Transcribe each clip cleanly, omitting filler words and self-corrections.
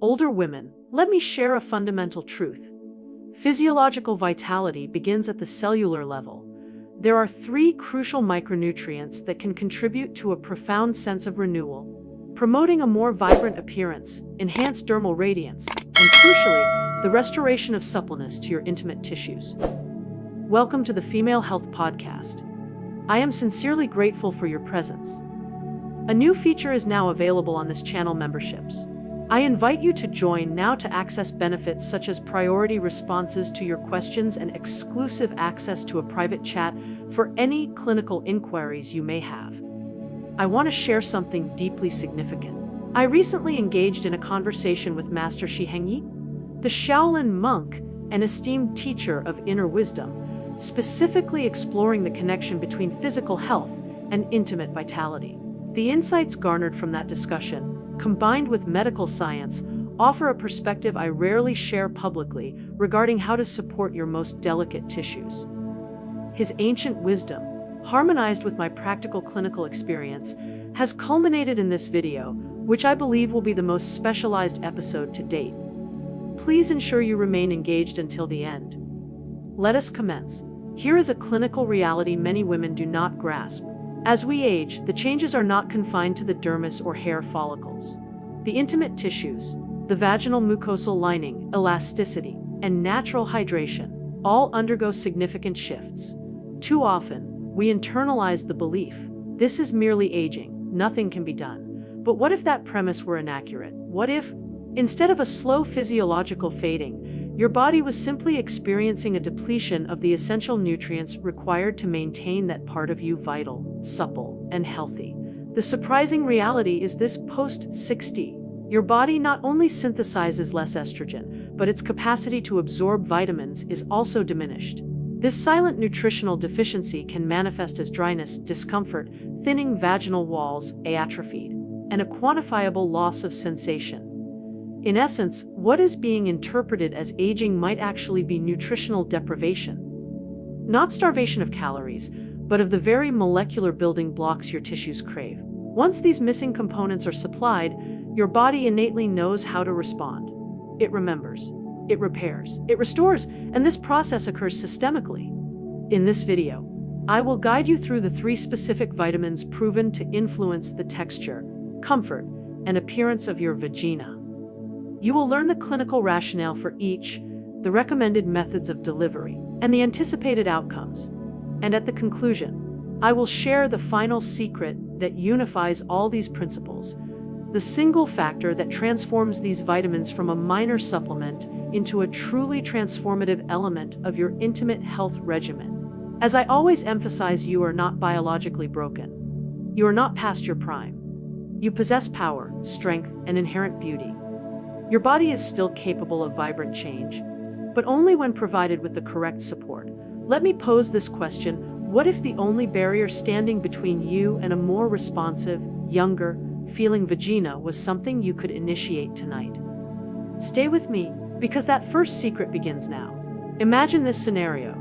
Older women, let me share a fundamental truth. Physiological vitality begins at the cellular level. There are 3 crucial micronutrients that can contribute to a profound sense of renewal, promoting a more vibrant appearance, enhanced dermal radiance, and crucially, the restoration of suppleness to your intimate tissues. Welcome to the Female Health Podcast. I am sincerely grateful for your presence. A new feature is now available on this channel: memberships. I invite you to join now to access benefits such as priority responses to your questions and exclusive access to a private chat for any clinical inquiries you may have. I want to share something deeply significant. I recently engaged in a conversation with Master Heng, the Shaolin monk and esteemed teacher of inner wisdom, specifically exploring the connection between physical health and intimate vitality. The insights garnered from that discussion, combined with medical science, offer a perspective I rarely share publicly regarding how to support your most delicate tissues. His ancient wisdom, harmonized with my practical clinical experience, has culminated in this video, which I believe will be the most specialized episode to date. Please ensure you remain engaged until the end. Let us commence. Here is a clinical reality many women do not grasp. As we age, the changes are not confined to the dermis or hair follicles. The intimate tissues, the vaginal mucosal lining, elasticity, and natural hydration all undergo significant shifts. Too often, we internalize the belief, this is merely aging, nothing can be done. But what if that premise were inaccurate? What if, instead of a slow physiological fading, your body was simply experiencing a depletion of the essential nutrients required to maintain that part of you vital, supple, and healthy? The surprising reality is this: post-60, your body not only synthesizes less estrogen, but its capacity to absorb vitamins is also diminished. This silent nutritional deficiency can manifest as dryness, discomfort, thinning vaginal walls, atrophied, and a quantifiable loss of sensation. In essence, what is being interpreted as aging might actually be nutritional deprivation. Not starvation of calories, but of the very molecular building blocks your tissues crave. Once these missing components are supplied, your body innately knows how to respond. It remembers, it repairs, it restores, and this process occurs systemically. In this video, I will guide you through the 3 specific vitamins proven to influence the texture, comfort, and appearance of your vagina. You will learn the clinical rationale for each, the recommended methods of delivery, and the anticipated outcomes. And at the conclusion, I will share the final secret that unifies all these principles, the single factor that transforms these vitamins from a minor supplement into a truly transformative element of your intimate health regimen. As I always emphasize, you are not biologically broken. You are not past your prime. You possess power, strength, and inherent beauty. Your body is still capable of vibrant change, but only when provided with the correct support. Let me pose this question: what if the only barrier standing between you and a more responsive, younger, feeling vagina was something you could initiate tonight? Stay with me, because that first secret begins now. Imagine this scenario.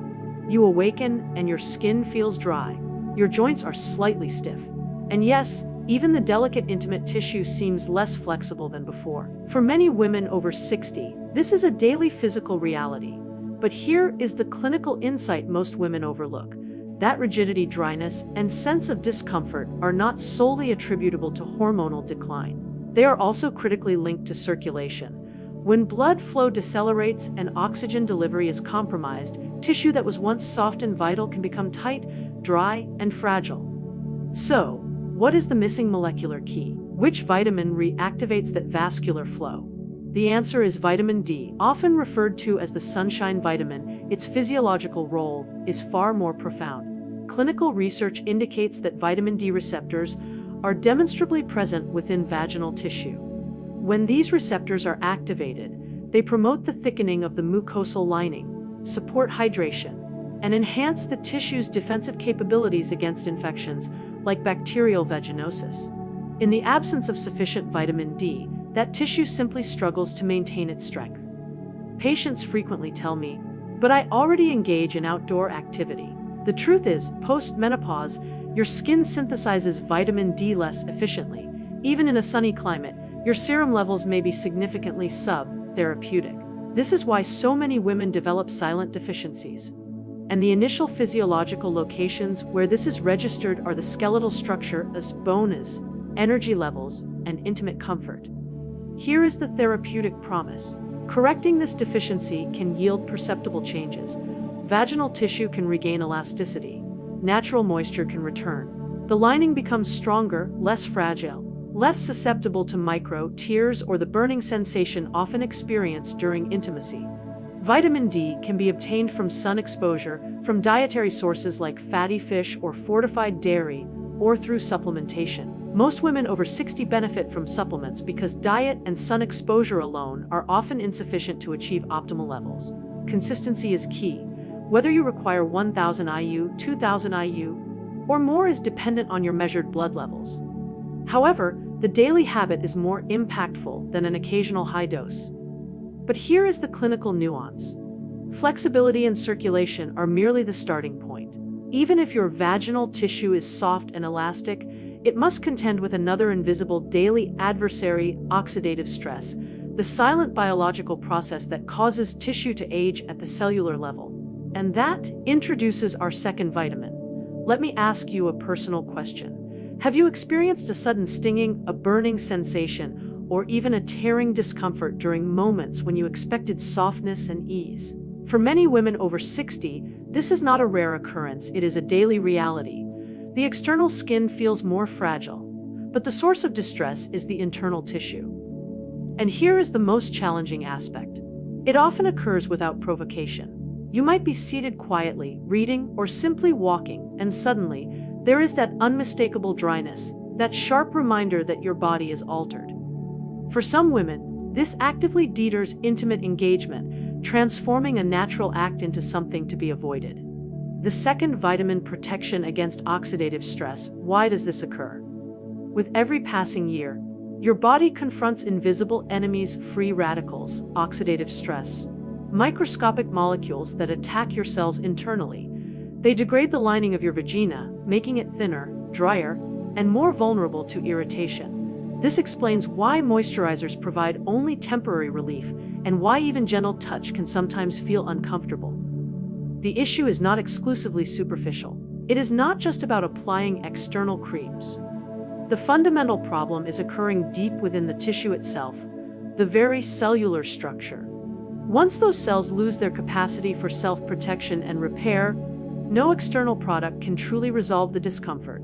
You awaken and your skin feels dry. Your joints are slightly stiff. And yes, even the delicate intimate tissue seems less flexible than before. For many women over 60, this is a daily physical reality. But here is the clinical insight most women overlook. That rigidity, dryness, and sense of discomfort are not solely attributable to hormonal decline. They are also critically linked to circulation. When blood flow decelerates and oxygen delivery is compromised, tissue that was once soft and vital can become tight, dry, and fragile. So, what is the missing molecular key? Which vitamin reactivates that vascular flow? The answer is vitamin D, often referred to as the sunshine vitamin. Its physiological role is far more profound. Clinical research indicates that vitamin D receptors are demonstrably present within vaginal tissue. When these receptors are activated, they promote the thickening of the mucosal lining, support hydration, and enhance the tissue's defensive capabilities against infections like bacterial vaginosis. In the absence of sufficient vitamin D, that tissue simply struggles to maintain its strength. Patients frequently tell me, "But I already engage in outdoor activity." The truth is, post-menopause, your skin synthesizes vitamin D less efficiently. Even in a sunny climate, your serum levels may be significantly sub-therapeutic. This is why so many women develop silent deficiencies. And the initial physiological locations where this is registered are the skeletal structure as bones, energy levels, and intimate comfort. Here is the therapeutic promise. Correcting this deficiency can yield perceptible changes. Vaginal tissue can regain elasticity. Natural moisture can return. The lining becomes stronger, less fragile, less susceptible to micro-tears or the burning sensation often experienced during intimacy. Vitamin D can be obtained from sun exposure, from dietary sources like fatty fish or fortified dairy, or through supplementation. Most women over 60 benefit from supplements because diet and sun exposure alone are often insufficient to achieve optimal levels. Consistency is key. Whether you require 1,000 IU, 2,000 IU, or more is dependent on your measured blood levels. However, the daily habit is more impactful than an occasional high dose. But here is the clinical nuance. Flexibility and circulation are merely the starting point. Even if your vaginal tissue is soft and elastic, it must contend with another invisible daily adversary, oxidative stress, the silent biological process that causes tissue to age at the cellular level. And that introduces our second vitamin. Let me ask you a personal question. Have you experienced a sudden stinging, a burning sensation, or even a tearing discomfort during moments when you expected softness and ease? For many women over 60, this is not a rare occurrence, it is a daily reality. The external skin feels more fragile, but the source of distress is the internal tissue. And here is the most challenging aspect. It often occurs without provocation. You might be seated quietly, reading, or simply walking, and suddenly, there is that unmistakable dryness, that sharp reminder that your body is altered. For some women, this actively deters intimate engagement, transforming a natural act into something to be avoided. The second vitamin, protection against oxidative stress. Why does this occur? With every passing year, your body confronts invisible enemies, free radicals, oxidative stress, microscopic molecules that attack your cells internally. They degrade the lining of your vagina, making it thinner, drier, and more vulnerable to irritation. This explains why moisturizers provide only temporary relief and why even gentle touch can sometimes feel uncomfortable. The issue is not exclusively superficial. It is not just about applying external creams. The fundamental problem is occurring deep within the tissue itself, the very cellular structure. Once those cells lose their capacity for self-protection and repair, no external product can truly resolve the discomfort.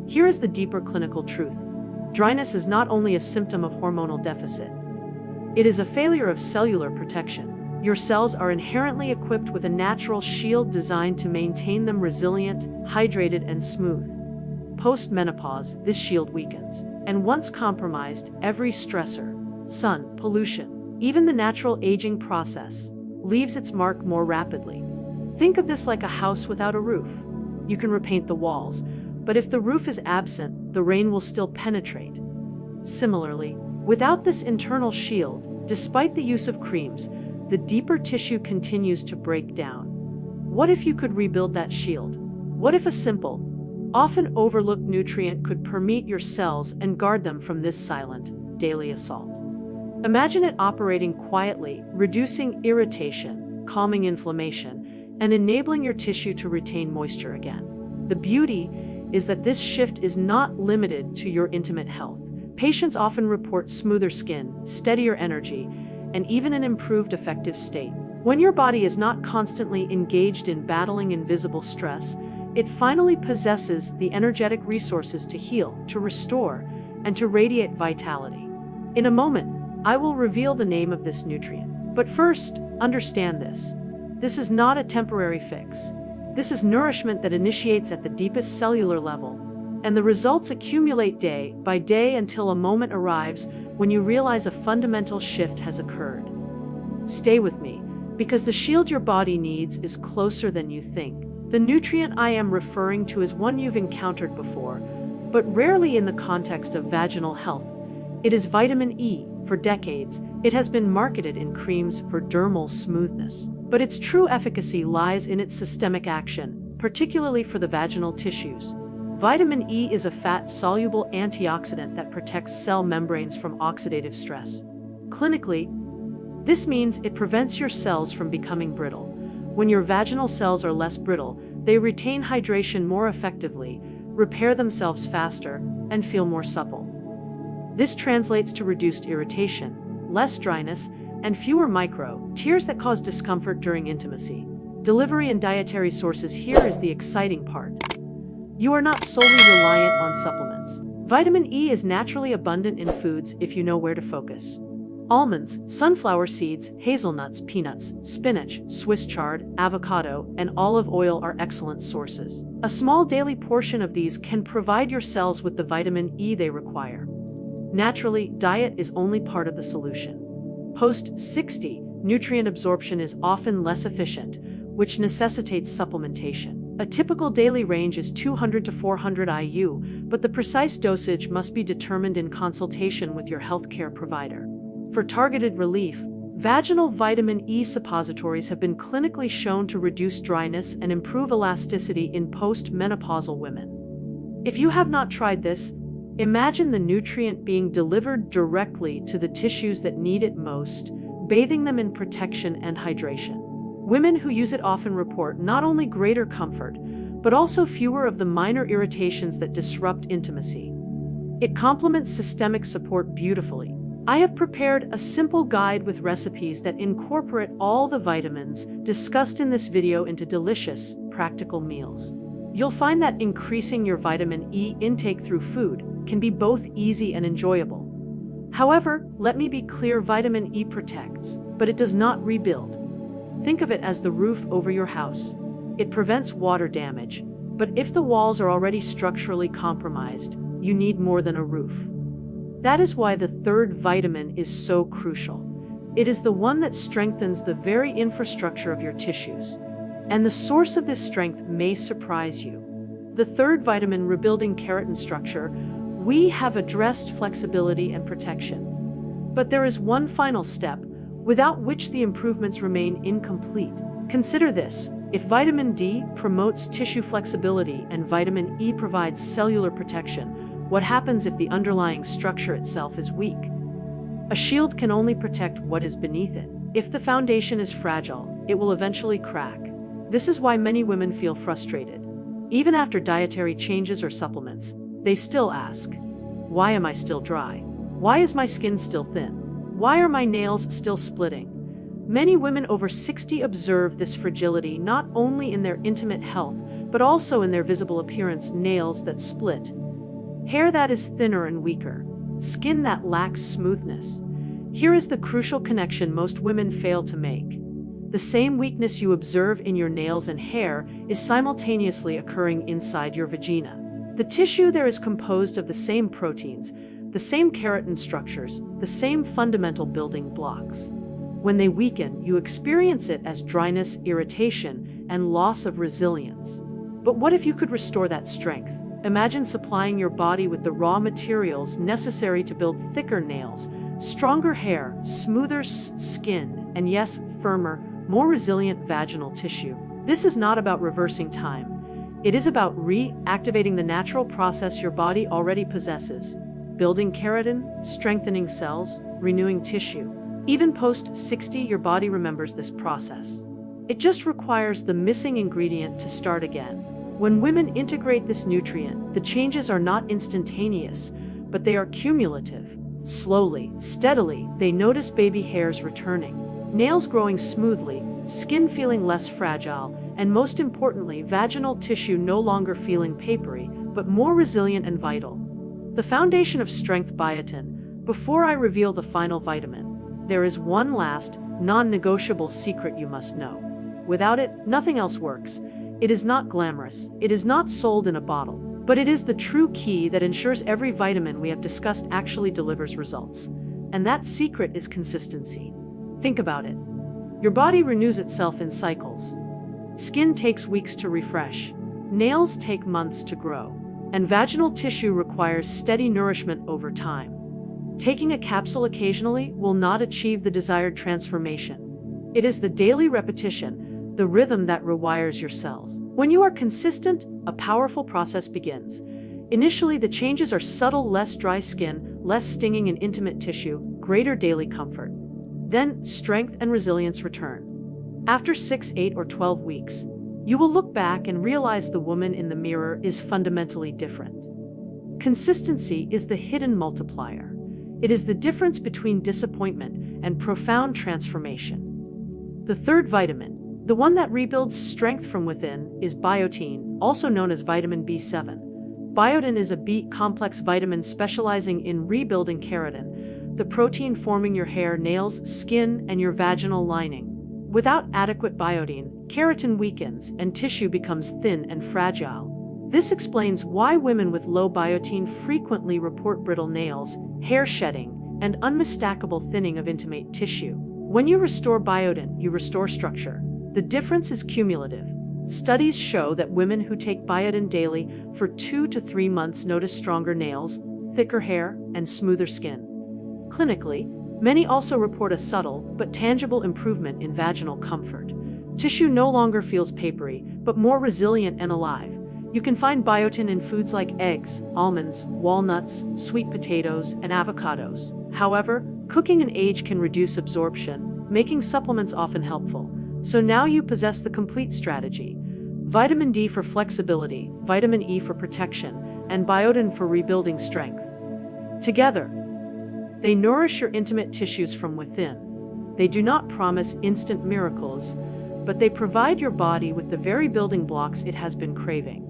Here is the deeper clinical truth. Dryness is not only a symptom of hormonal deficit. It is a failure of cellular protection. Your cells are inherently equipped with a natural shield designed to maintain them resilient, hydrated, and smooth. Post-menopause, this shield weakens, and once compromised, every stressor, sun, pollution, even the natural aging process, leaves its mark more rapidly. Think of this like a house without a roof. You can repaint the walls, but if the roof is absent, the rain will still penetrate. Similarly, without this internal shield, despite the use of creams, the deeper tissue continues to break down. What if you could rebuild that shield? What if a simple, often overlooked nutrient could permeate your cells and guard them from this silent, daily assault? Imagine it operating quietly, reducing irritation, calming inflammation, and enabling your tissue to retain moisture again. The beauty is that this shift is not limited to your intimate health. Patients often report smoother skin, steadier energy, and even an improved affective state. When your body is not constantly engaged in battling invisible stress, it finally possesses the energetic resources to heal, to restore, and to radiate vitality. In a moment, I will reveal the name of this nutrient. But first, understand this. This is not a temporary fix. This is nourishment that initiates at the deepest cellular level, and the results accumulate day by day until a moment arrives when you realize a fundamental shift has occurred. Stay with me, because the shield your body needs is closer than you think. The nutrient I am referring to is one you've encountered before, but rarely in the context of vaginal health. It is vitamin E. For decades, it has been marketed in creams for dermal smoothness, but its true efficacy lies in its systemic action, particularly for the vaginal tissues. Vitamin E is a fat-soluble antioxidant that protects cell membranes from oxidative stress. Clinically, this means it prevents your cells from becoming brittle. When your vaginal cells are less brittle, they retain hydration more effectively, repair themselves faster, and feel more supple. This translates to reduced irritation, less dryness, and fewer tears that cause discomfort during intimacy. Delivery and dietary sources. Here is the exciting part. You are not solely reliant on supplements. Vitamin E is naturally abundant in foods if you know where to focus. Almonds, sunflower seeds, hazelnuts, peanuts, spinach, Swiss chard, avocado, and olive oil are excellent sources. A small daily portion of these can provide your cells with the vitamin E they require. Naturally, diet is only part of the solution. Post-60, nutrient absorption is often less efficient, which necessitates supplementation. A typical daily range is 200 to 400 IU, but the precise dosage must be determined in consultation with your healthcare provider. For targeted relief, vaginal vitamin E suppositories have been clinically shown to reduce dryness and improve elasticity in post-menopausal women. If you have not tried this, imagine the nutrient being delivered directly to the tissues that need it most, bathing them in protection and hydration. Women who use it often report not only greater comfort, but also fewer of the minor irritations that disrupt intimacy. It complements systemic support beautifully. I have prepared a simple guide with recipes that incorporate all the vitamins discussed in this video into delicious, practical meals. You'll find that increasing your vitamin E intake through food can be both easy and enjoyable. However, let me be clear, vitamin E protects, but it does not rebuild. Think of it as the roof over your house. It prevents water damage, but if the walls are already structurally compromised, you need more than a roof. That is why the third vitamin is so crucial. It is the one that strengthens the very infrastructure of your tissues. And the source of this strength may surprise you. The third vitamin, rebuilding keratin structure. We have addressed flexibility and protection. But there is one final step, without which the improvements remain incomplete. Consider this: if vitamin D promotes tissue flexibility and vitamin E provides cellular protection, what happens if the underlying structure itself is weak? A shield can only protect what is beneath it. If the foundation is fragile, it will eventually crack. This is why many women feel frustrated. Even after dietary changes or supplements, they still ask, why am I still dry? Why is my skin still thin? Why are my nails still splitting? Many women over 60 observe this fragility not only in their intimate health, but also in their visible appearance: nails that split, hair that is thinner and weaker, skin that lacks smoothness. Here is the crucial connection most women fail to make. The same weakness you observe in your nails and hair is simultaneously occurring inside your vagina. The tissue there is composed of the same proteins, the same keratin structures, the same fundamental building blocks. When they weaken, you experience it as dryness, irritation, and loss of resilience. But what if you could restore that strength? Imagine supplying your body with the raw materials necessary to build thicker nails, stronger hair, smoother skin, and yes, firmer, more resilient vaginal tissue. This is not about reversing time. It is about reactivating the natural process your body already possesses: building keratin, strengthening cells, renewing tissue. Even post-60, your body remembers this process. It just requires the missing ingredient to start again. When women integrate this nutrient, the changes are not instantaneous, but they are cumulative. Slowly, steadily, they notice baby hairs returning, nails growing smoothly, skin feeling less fragile, and most importantly, vaginal tissue no longer feeling papery, but more resilient and vital. The foundation of strength. Biotin. Before I reveal the final vitamin, there is one last, non-negotiable secret you must know. Without it, nothing else works. It is not glamorous, it is not sold in a bottle, but it is the true key that ensures every vitamin we have discussed actually delivers results. And that secret is consistency. Think about it. Your body renews itself in cycles. Skin takes weeks to refresh, nails take months to grow, and vaginal tissue requires steady nourishment over time. Taking a capsule occasionally will not achieve the desired transformation. It is the daily repetition, the rhythm that rewires your cells. When you are consistent, a powerful process begins. Initially, the changes are subtle: less dry skin, less stinging in intimate tissue, greater daily comfort. Then, strength and resilience return. After 6, 8, or 12 weeks, you will look back and realize the woman in the mirror is fundamentally different. Consistency is the hidden multiplier. It is the difference between disappointment and profound transformation. The third vitamin, the one that rebuilds strength from within, is biotin, also known as vitamin B7. Biotin is a B-complex vitamin specializing in rebuilding keratin, the protein forming your hair, nails, skin, and your vaginal lining. Without adequate biotin, keratin weakens and tissue becomes thin and fragile. This explains why women with low biotin frequently report brittle nails, hair shedding, and unmistakable thinning of intimate tissue. When you restore biotin, you restore structure. The difference is cumulative. Studies show that women who take biotin daily for 2 to 3 months notice stronger nails, thicker hair, and smoother skin. Clinically, many also report a subtle but tangible improvement in vaginal comfort. Tissue no longer feels papery, but more resilient and alive. You can find biotin in foods like eggs, almonds, walnuts, sweet potatoes, and avocados. However, cooking and age can reduce absorption, making supplements often helpful. So now you possess the complete strategy: vitamin D for flexibility, vitamin E for protection, and biotin for rebuilding strength. Together, they nourish your intimate tissues from within. They do not promise instant miracles, but they provide your body with the very building blocks it has been craving.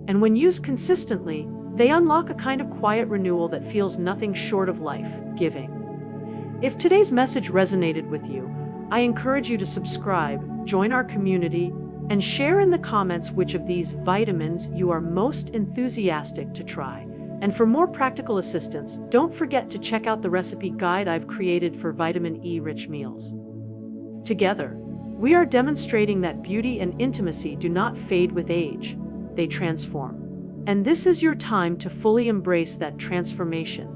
And when used consistently, they unlock a kind of quiet renewal that feels nothing short of life-giving. If today's message resonated with you, I encourage you to subscribe, join our community, and share in the comments which of these vitamins you are most enthusiastic to try. And for more practical assistance, don't forget to check out the recipe guide I've created for vitamin E-rich meals. Together, we are demonstrating that beauty and intimacy do not fade with age, they transform. And this is your time to fully embrace that transformation.